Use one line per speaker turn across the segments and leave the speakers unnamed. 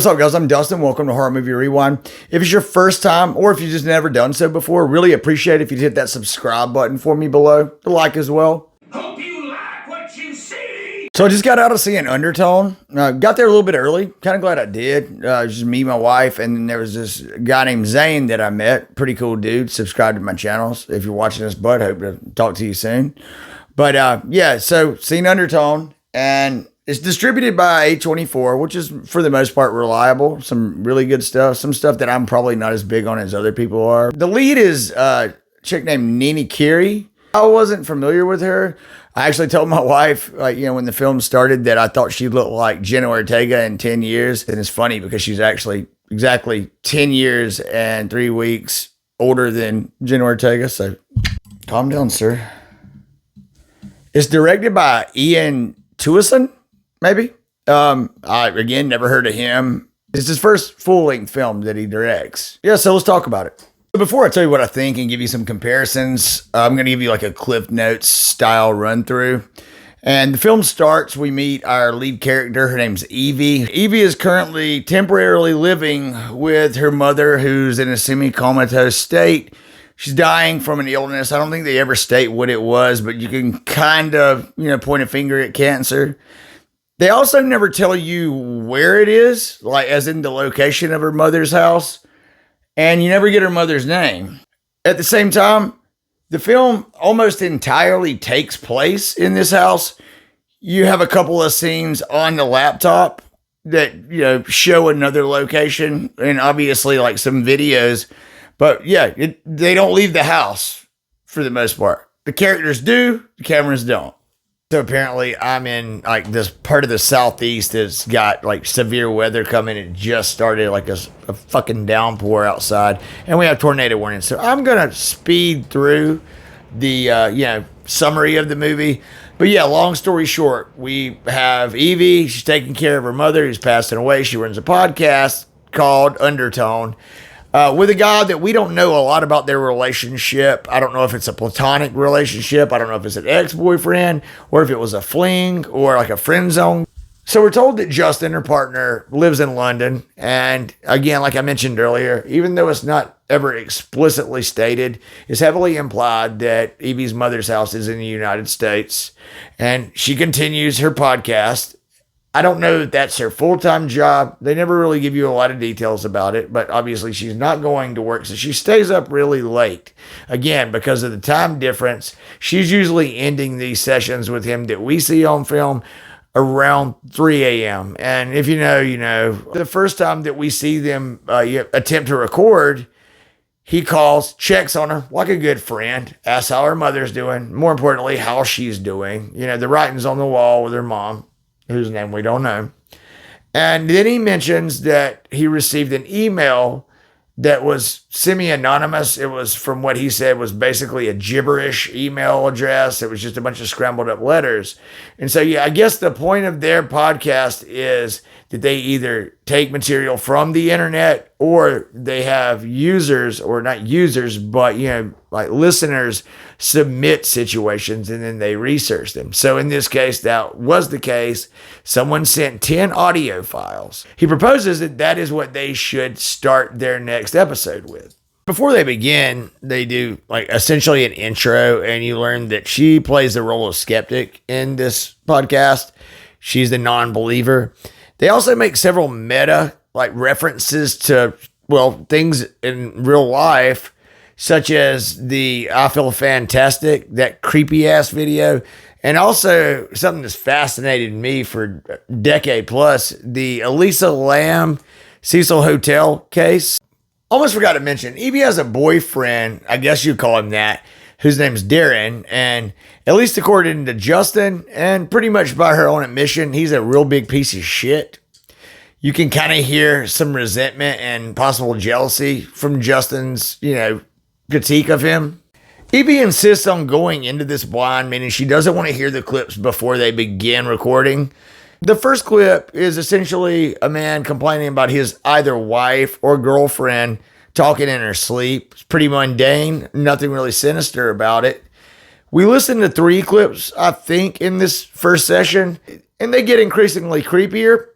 What's up, guys? I'm Dustin. Welcome to Horror Movie Rewind. If it's your first time, or if you've just never done so before, really appreciate it if you hit that subscribe button for me below. The like as well.
Hope you like what you see.
So I just got out of seeing Undertone. Got there a little bit early. Kind of glad I did. Just me, my wife, and then there was this guy named Zane that I met. Pretty cool dude. Subscribe to my channels. If you're watching this, bud, hope to talk to you soon. But yeah, so seen Undertone, and it's distributed by A24, which is for the most part reliable. Some really good stuff. Some stuff that I'm probably not as big on as other people are. The lead is a chick named Nini Kiri. I wasn't familiar with her. I actually told my wife, when the film started, that I thought she looked like Jenna Ortega in 10 years. And it's funny because she's actually exactly 10 years and 3 weeks older than Jenna Ortega. So calm down, sir. It's directed by Ian Tuason. Maybe. I, again, never heard of him. It's his first full-length film that he directs. Yeah, so let's talk about it. But before I tell you what I think and give you some comparisons, I'm going to give you like a Cliff Notes style run-through. And the film starts, we meet our lead character. Her name's Evie. Evie is currently temporarily living with her mother, who's in a semi-comatose state. She's dying from an illness. I don't think they ever state what it was, but you can kind of, point a finger at cancer. They also never tell you where it is, like as in the location of her mother's house, and you never get her mother's name. At the same time, the film almost entirely takes place in this house. You have a couple of scenes on the laptop that, show another location, and obviously like some videos, but yeah, they don't leave the house for the most part. The characters do, the cameras don't. So apparently I'm in like this part of the Southeast that's got like severe weather coming. It just started like a fucking downpour outside, and we have tornado warnings. So I'm going to speed through the, summary of the movie. But yeah, long story short, we have Evie. She's taking care of her mother who's passing away. She runs a podcast called Undertone. With a guy that we don't know a lot about their relationship. I don't know if it's a platonic relationship. I don't know if it's an ex-boyfriend or if it was a fling or like a friend zone. So we're told that Justin, her partner, lives in London. And again, like I mentioned earlier, even though it's not ever explicitly stated, it's heavily implied that Evie's mother's house is in the United States. And she continues her podcast. I don't know if that's her full-time job. They never really give you a lot of details about it, but obviously she's not going to work, so she stays up really late. Again, because of the time difference, she's usually ending these sessions with him that we see on film around 3 a.m. And if you know, you know. The first time that we see them attempt to record, he calls, checks on her like a good friend, asks how her mother's doing, more importantly, how she's doing. The writing's on the wall with her mom, whose name we don't know. And then he mentions that he received an email that was semi-anonymous. It was, from what he said, was basically a gibberish email address. It was just a bunch of scrambled up letters. And so, yeah, I guess the point of their podcast is that they either take material from the internet or they have users, or not users, but, like listeners submit situations and then they research them. So in this case, that was the case. Someone sent 10 audio files. He proposes that that is what they should start their next episode with. Before they begin, they do like essentially an intro, and you learn that she plays the role of skeptic in this podcast. She's the non-believer. They also make several meta like references to, things in real life, such as the I Feel Fantastic, that creepy ass video. And also something that's fascinated me for a decade plus, the Elisa Lam Cecil Hotel case. Almost forgot to mention, Evie has a boyfriend, I guess you'd call him that, whose name's Darren. And at least according to Justin, and pretty much by her own admission, he's a real big piece of shit. You can kind of hear some resentment and possible jealousy from Justin's, critique of him. Evie insists on going into this blind, meaning she doesn't want to hear the clips before they begin recording. The first clip is essentially a man complaining about his either wife or girlfriend talking in her sleep. It's pretty mundane, nothing really sinister about it. We listened to 3 clips, I think, in this first session, and they get increasingly creepier.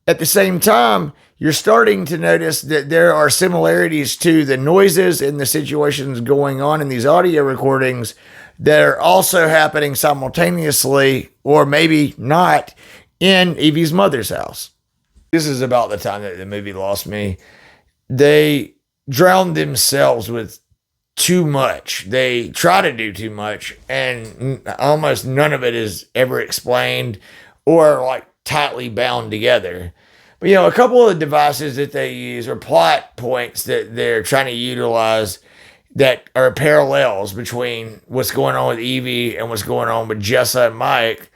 At the same time, you're starting to notice that there are similarities to the noises and the situations going on in these audio recordings that are also happening simultaneously, or maybe not, in Evie's mother's house. This is about the time that the movie lost me. They drowned themselves with too much. They try to do too much, and almost none of it is ever explained or like tightly bound together. But a couple of the devices that they use are plot points that they're trying to utilize that are parallels between what's going on with Evie and what's going on with Jessa and Mike.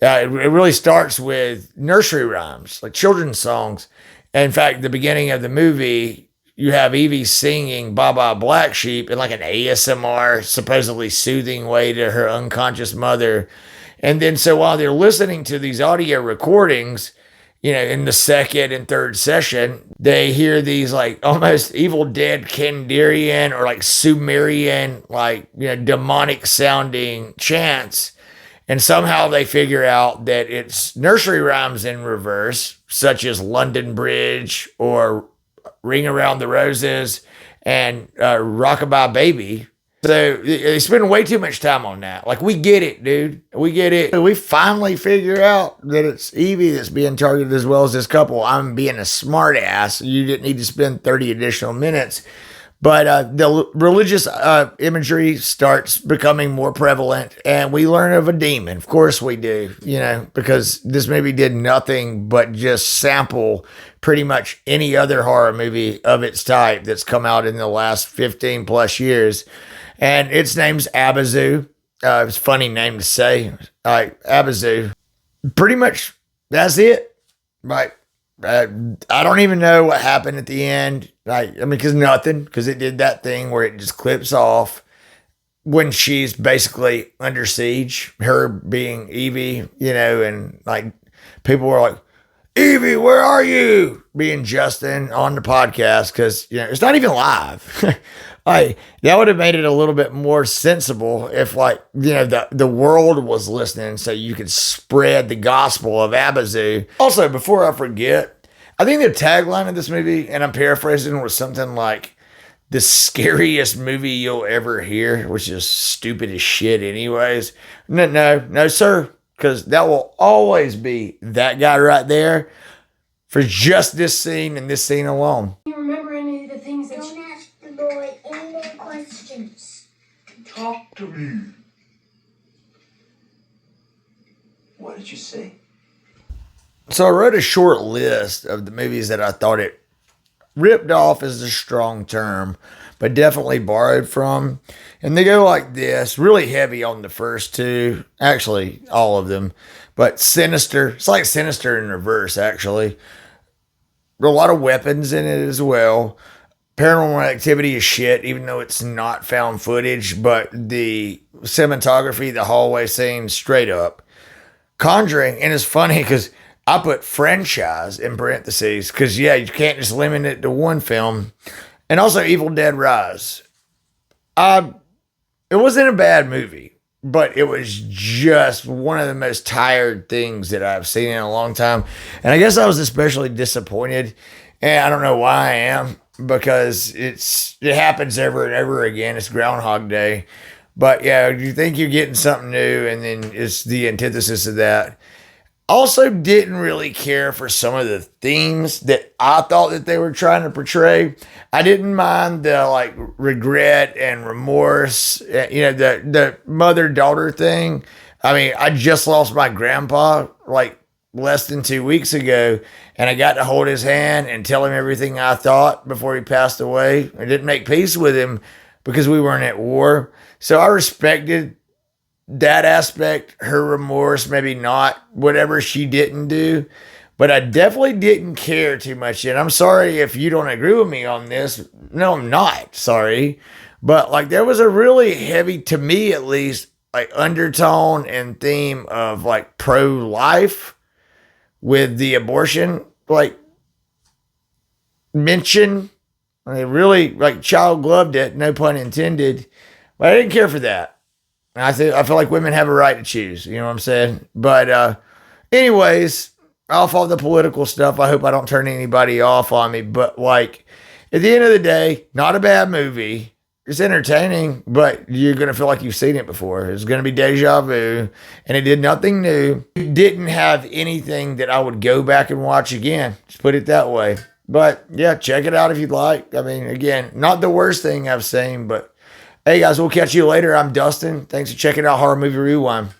It really starts with nursery rhymes, like children's songs. In fact, the beginning of the movie, you have Evie singing Baba Black Sheep in like an ASMR, supposedly soothing way to her unconscious mother. And then so while they're listening to these audio recordings, in the second and third session, they hear these like almost Evil Dead Kandarian or like Sumerian, like, demonic sounding chants. And somehow they figure out that it's nursery rhymes in reverse, such as London Bridge or Ring Around the Roses and Rockabye Baby. So they spend way too much time on that. Like, we get it, dude. We get it. We finally figure out that it's Evie that's being targeted as well as this couple. I'm being a smart ass. You didn't need to spend 30 additional minutes. But the religious imagery starts becoming more prevalent, and we learn of a demon. Of course we do, because this movie did nothing but just sample pretty much any other horror movie of its type that's come out in the last 15 plus years. And its name's Abazu. It's a funny name to say, Abazu. Pretty much that's it. Right. I don't even know what happened at the end. Because it did that thing where it just clips off when she's basically under siege, her being Evie, and like people were like, Evie, where are you? Being Justin on the podcast, because, it's not even live. That would have made it a little bit more sensible if the world was listening so you could spread the gospel of Abazu. Also, before I forget, I think the tagline of this movie, and I'm paraphrasing, was something like the scariest movie you'll ever hear, which is stupid as shit anyways. No, sir, because that will always be that guy right there for just this scene and this scene alone.
Do you remember any of the things that
Don't ask the boy any more questions.
Talk to me. What did you say?
So I wrote a short list of the movies that I thought it ripped off is a strong term, but definitely borrowed from. And they go like this, really heavy on the first two, actually all of them, but Sinister. It's like Sinister in reverse, actually. A lot of weapons in it as well. Paranormal Activity is shit, even though it's not found footage, but the cinematography, the hallway scene, straight up. Conjuring, and it's funny because I put franchise in parentheses because, you can't just limit it to one film. And also Evil Dead Rise. It wasn't a bad movie, but it was just one of the most tired things that I've seen in a long time. And I guess I was especially disappointed. And I don't know why I am, because it happens over and over again. It's Groundhog Day. But you think you're getting something new, and then it's the antithesis of that. Also didn't really care for some of the themes that I thought that they were trying to portray. I didn't mind the regret and remorse, the mother-daughter thing. I just lost my grandpa less than 2 weeks ago, and I got to hold his hand and tell him everything I thought before he passed away. I didn't make peace with him because we weren't at war. So I respected that aspect, her remorse, maybe not, whatever she didn't do. But I definitely didn't care too much. And I'm sorry if you don't agree with me on this. No, I'm not sorry. But there was a really heavy, to me at least, undertone and theme of pro-life with the abortion, mention. Really, child gloved it, no pun intended. But I didn't care for that. I feel like women have a right to choose. You know what I'm saying? But anyways, off all the political stuff. I hope I don't turn anybody off on me, but like at the end of the day, not a bad movie. It's entertaining, but you're going to feel like you've seen it before. It's going to be deja vu, and it did nothing new. It didn't have anything that I would go back and watch again. Just put it that way. But yeah, check it out if you'd like. I mean, again, not the worst thing I've seen, but hey guys, we'll catch you later. I'm Dustin. Thanks for checking out Horror Movie Rewind.